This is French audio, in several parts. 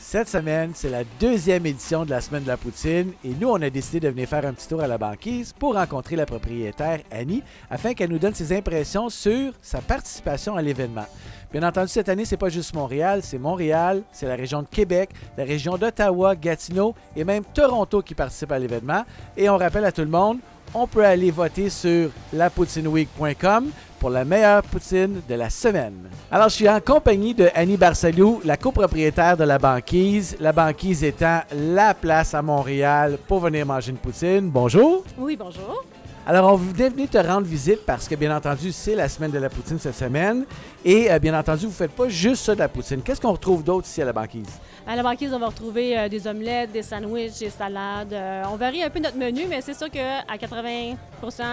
Cette semaine, c'est la deuxième édition de la Semaine de la Poutine et nous, on a décidé de venir faire un petit tour à la banquise pour rencontrer la propriétaire Annie afin qu'elle nous donne ses impressions sur sa participation à l'événement. Bien entendu, cette année, c'est pas juste Montréal, c'est la région de Québec, la région d'Ottawa, Gatineau et même Toronto qui participent à l'événement. Et on rappelle à tout le monde, on peut aller voter sur lapoutineweek.com pour la meilleure poutine de la semaine. Alors, je suis en compagnie de Annie Barsalou, la copropriétaire de la banquise. La banquise étant la place à Montréal pour venir manger une poutine. Bonjour. Oui, bonjour. Alors, on voulait venir te rendre visite parce que, bien entendu, c'est la semaine de la poutine cette semaine. Et, bien entendu, vous ne faites pas juste ça de la poutine. Qu'est-ce qu'on retrouve d'autre ici à la banquise? À la banquise, on va retrouver des omelettes, des sandwichs, des salades. On varie un peu notre menu, mais c'est sûr qu'à 80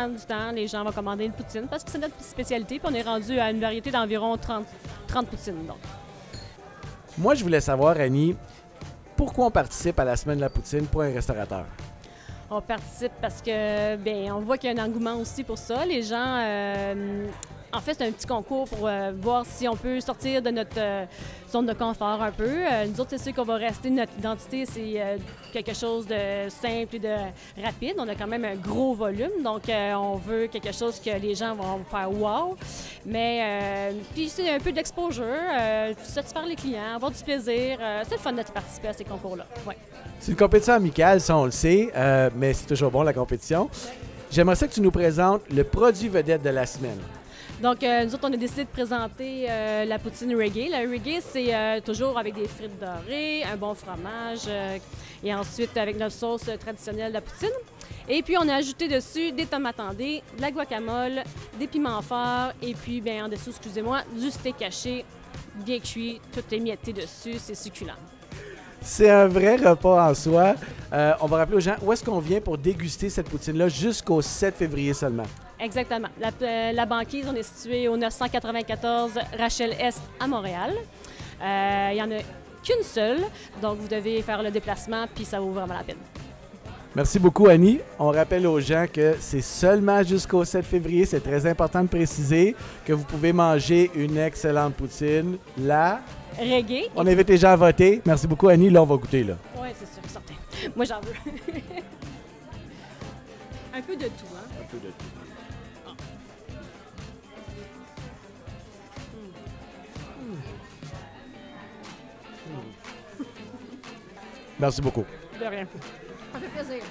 du temps, les gens vont commander une poutine parce que c'est notre spécialité. Puis on est rendu à une variété d'environ 30 poutines. Donc. Moi, je voulais savoir, Annie, pourquoi on participe à la semaine de la poutine pour un restaurateur? On participe parce que, bien, on voit qu'il y a un engouement aussi pour ça. Les gens, en fait, c'est un petit concours pour voir si on peut sortir de notre zone de confort un peu. Nous autres, c'est sûr qu'on va rester, notre identité, c'est quelque chose de simple et de rapide. On a quand même un gros volume, donc on veut quelque chose que les gens vont faire « wow ». Mais, puis c'est un peu d'exposure, satisfaire les clients, avoir du plaisir. C'est le fun de participer à ces concours-là, ouais. C'est une compétition amicale, ça on le sait, mais c'est toujours bon la compétition. J'aimerais ça que tu nous présentes le produit vedette de la semaine. Donc, nous autres, on a décidé de présenter la poutine reggae. La reggae, c'est toujours avec des frites dorées, un bon fromage et ensuite avec notre sauce traditionnelle de la poutine. Et puis, on a ajouté dessus des tomates andées, de la guacamole, des piments forts et puis, bien en dessous, excusez-moi, du steak haché, bien cuit, tout émietté dessus, c'est succulent. C'est un vrai repas en soi. On va rappeler aux gens où est-ce qu'on vient pour déguster cette poutine-là jusqu'au 7 février seulement. Exactement. La banquise, on est situé au 994 Rachel-Est à Montréal. Il n'y en a qu'une seule, donc vous devez faire le déplacement, puis ça vaut vraiment la peine. Merci beaucoup, Annie. On rappelle aux gens que c'est seulement jusqu'au 7 février. C'est très important de préciser que vous pouvez manger une excellente poutine. Là, reggae. On invite les gens à voter. Merci beaucoup, Annie. Là, on va goûter, là. Oui, c'est sûr, certain. Moi, j'en veux. Un peu de tout, hein? Un peu de tout. Merci beaucoup. De rien. Ça fait plaisir.